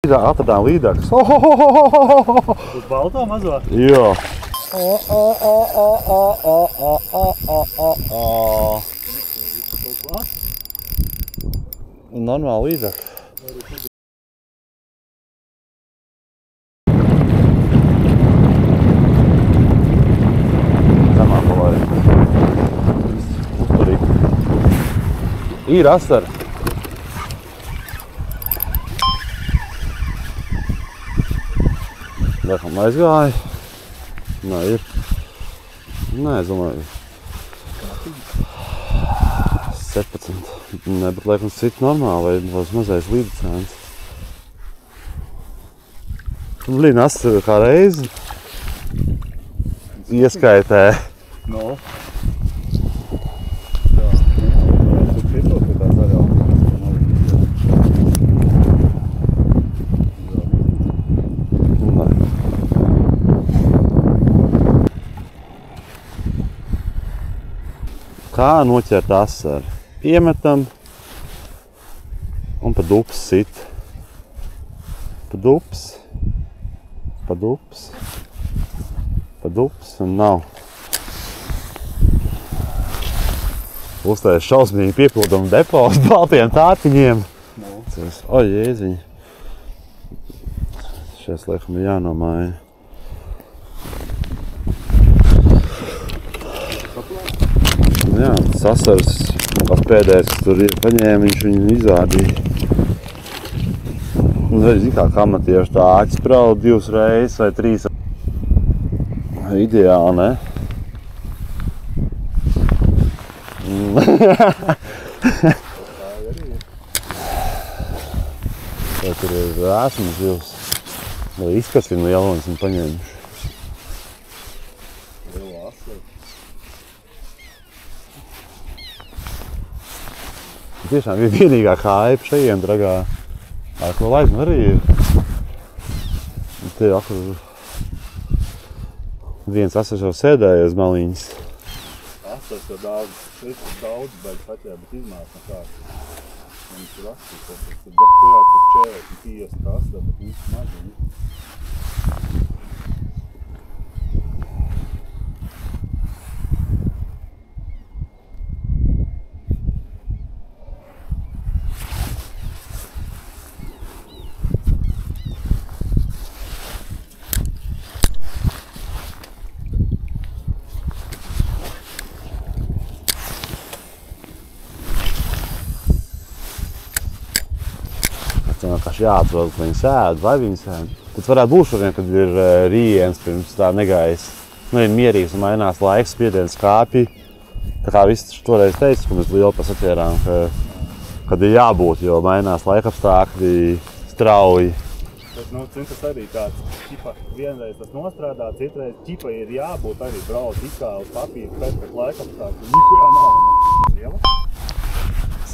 Atradām līdākas. Uz balto mazo? Jā. Normāli līdāk. Zemā palaid. Uzturīgi. Ir asara. Laikam aizgāja. Nē, ir. Nē, es domāju. 17. Nē, bet laikam cits normāli, vai mazais līdzcēns. Blīn, asara kā reizi ieskaitē. No. Kā noķert asaru? Iemetam un pa dups sit. Pa dups. Pa dups. Pa dups un nav. Uztais šausmīgi piepildam depo uz baltiem tātiņiem. O, jēziņ. Šies liekam ir jānomāja. Jā, tas asars, kāds pēdējais, kas tur ir paņēma, viņš viņu izvādīja. Un arī zin kā amatieši tā āķis praud 2 reizes vai 3. Ideāli, ne? Vai tur ir ēsmas zivs? Vai izkasvina lielonis un paņēmuši? Tiešām ir vienīgā kāja šajiem dragā. Ko laikam arī ir. Te akur viens asars jau sēdēja uz maliņas. Asars jau daudz baigi paķē, bet izmēs no kāds. Viņš ir asars, tur darbs tur 40, 50 asars, bet viņš maziņi. Vienkārši jāatrod, ka viņi sēd, vai viņi sēd. Tad varētu būt šodien, kad ir rījiens pirms tā negais. Nu, ir mierīgs un mainās laiks, spiediens kāpji. Tā kā viss toreiz teica, ka mēs lielu pasaķērām, kad ir jābūt, jo mainās laikapstākļi strauji. Bet, tas arī tāds, vienreiz tas nostrādā, citreiz ir jābūt arī brauc ikā uz papīru pēc laikapstākļi. Nikujā nav, ne? Liela?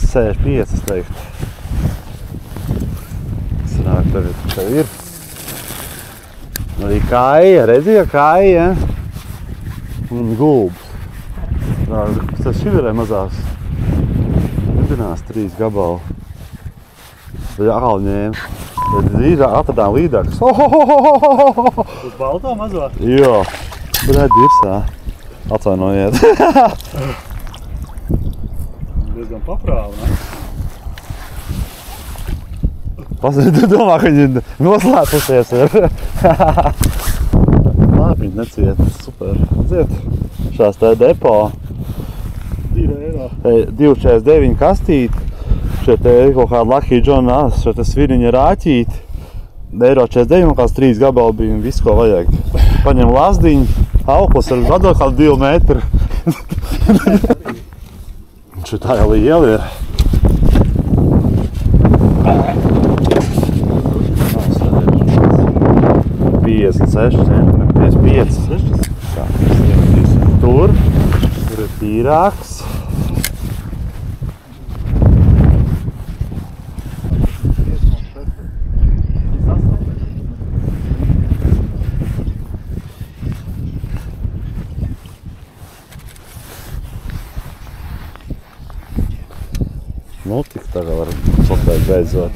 65, es teiktu. Sanāk, tev ir. Arī kāja, redzīja kāja, un gulbs. Tas šiverē mazās. Vidinās 3 gabalu. Tad atkal ņēma. Tad atradām līdākas. Uz balto mazo? Jā. Bet dirsā. Atvainojiet. Diezgan paprāva, ne? Tu domā, ka viņi noslēpusies ir. Labi, viņi neciet. Super. Ciet. Šās tā depo. 2 eiro. 2,49 kastīti. Šie te kaut kāda Lucky John, šie te sviriņa rāķīti. Eiro 49 un kāds 3 gabali bija un viss, ko vajag. Paņem lazdiņu, auklis ar vadot kādu 2 metru. Šī tā jau liela ir. centimetri, 55, 6. Tur ir tīrāks. Nu, tik tagad var sotēt beidzot.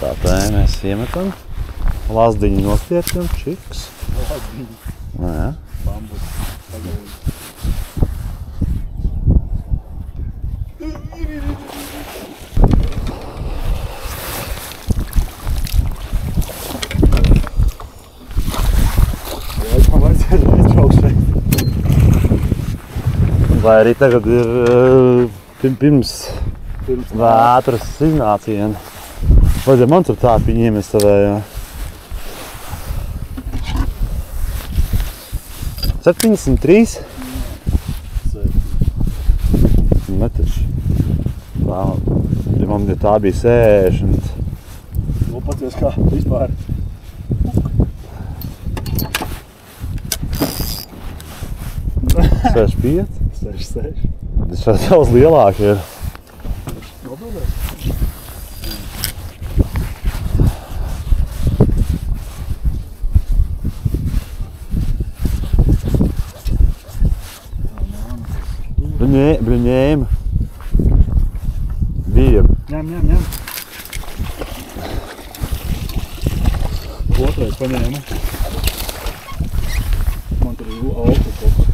Tā tā mēs iemetam. Lazdiņu nostiepjam, čiks. Lazdiņu. Jā. Bambus. Pagalīgi. Jā, man vajadzētu aizbraukt šeit. Vai arī tagad ir pirms vētras iznāciena. Vajadzēja man tur tāpiņu iemest savējā. 73 metri. Man tā bija 60. Nu, paties kā vispār. 65. 66. Tas šāds daudz lielāk ir. Nobildēs? Ņēma. Bija. Ņem. Otrais paņēma. Man tur ir auto kaut kā.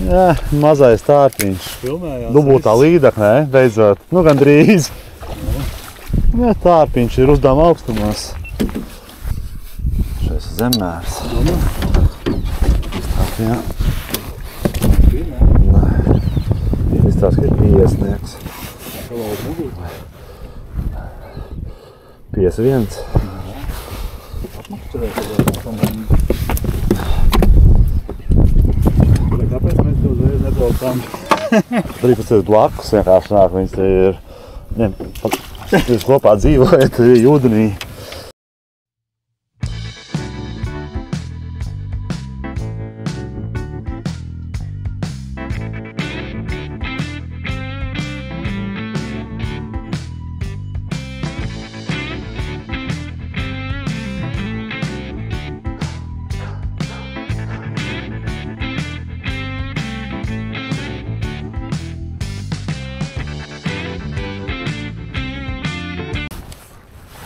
Jā, mazais tārpiņš. Filmējās. Dubultā līdaknē, beidzot. Nu, gandrīz. Jā, tārpiņš ir uzdevuma augstumos. Šais zemmērs. Jā. Izstāst, ka ir piesnieks. 51. Kāpēc mēs to uzreiz nebraucām? 13 blakus vienkārši nāk, viņas te ir. Jūs kopā dzīvojat ūdenī.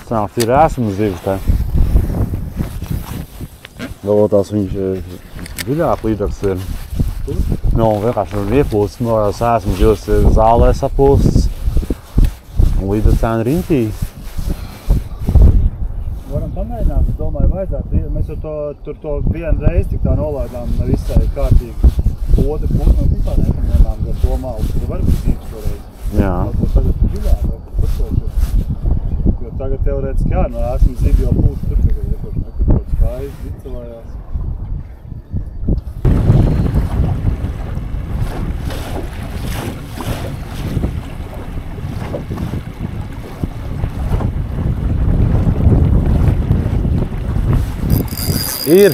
Sanāk, ir esmas zivs te. Galvot tās viņš dziļāk līdaks ir. Nu, vienkārši ir ieplūsts, no esmas zivs ir zālē sapūsts. Un līdaks cēna riņķī. Varam pamēģināt, es domāju, vajadzētu. Mēs jau to vienu reizi tik tā nolaidām visai kārtīgi. Otru pusi mēs vispār nepaņēmām ar to malu. Tur var būt zivs toreiz. Jā. Varbūt tagad dziļāk, varbūt pusoši. Jo tagad teorētiski jā, no esmu zivi jau pūst tur tagad kaut skaisti vicilējās. Ir!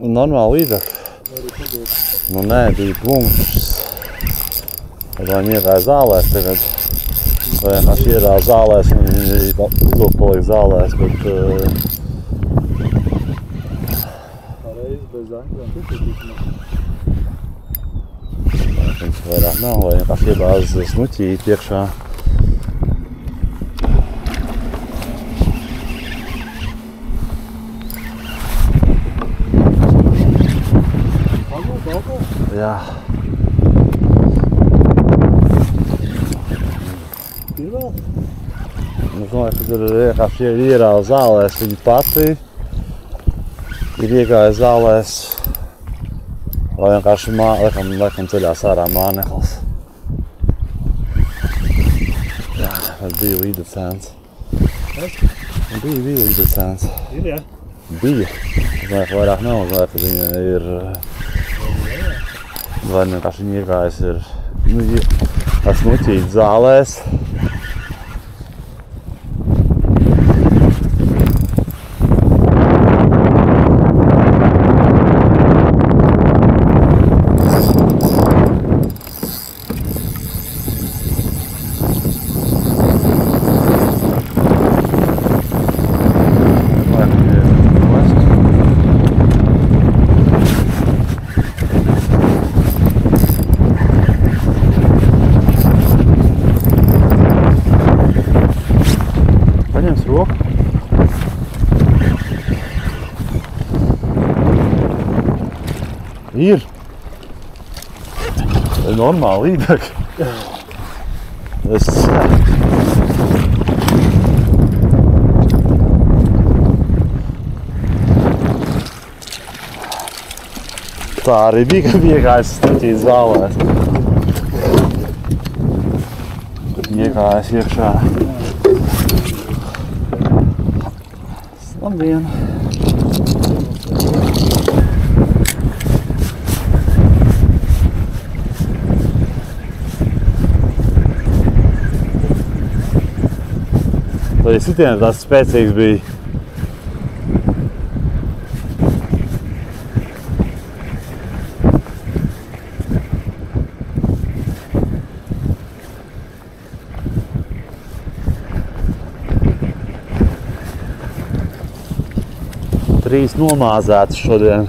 Normāli līdzāk. Nu nē, bija punkts. Vai viņi iegāja zālēs tagad. Vai vienkārši iedāja zālēs un viņi ilgi paliek zālēs, bet... Pareizi, bez aņķiem tušītīšanas. Viņas vairāk nav, vai vienkārši iedāja snuķīt iekšā. Jā. Ir vēl? Es domāju, ka tur vienkārši ierāva zālēs viņi pati. Ir iegāja zālēs. Vai vienkārši laikam ceļās ārā māneklis. Jā, bet bija līdecēns. Bija līdecēns. Ir, jā? Bija. Es domāju, ka vairāk nav, ka viņa ir... Vai vienkārši viņa iegājas ir snuķīt zālēs. Ir. Ir normāli līdāk. Tā arī bija, kad iegājis staķīt zālēs. Iegājis iekšā. Labdien! Vai sitiens tās spēcīgs bija? Trīs nomāzētas šodien.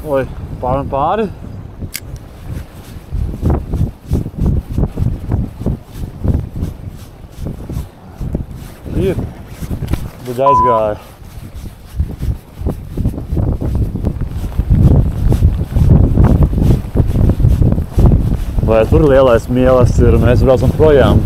Oi, pāri. Ir. Buļ aizgāja. Vai tur lielais mielasts ir un mēs braucam projām.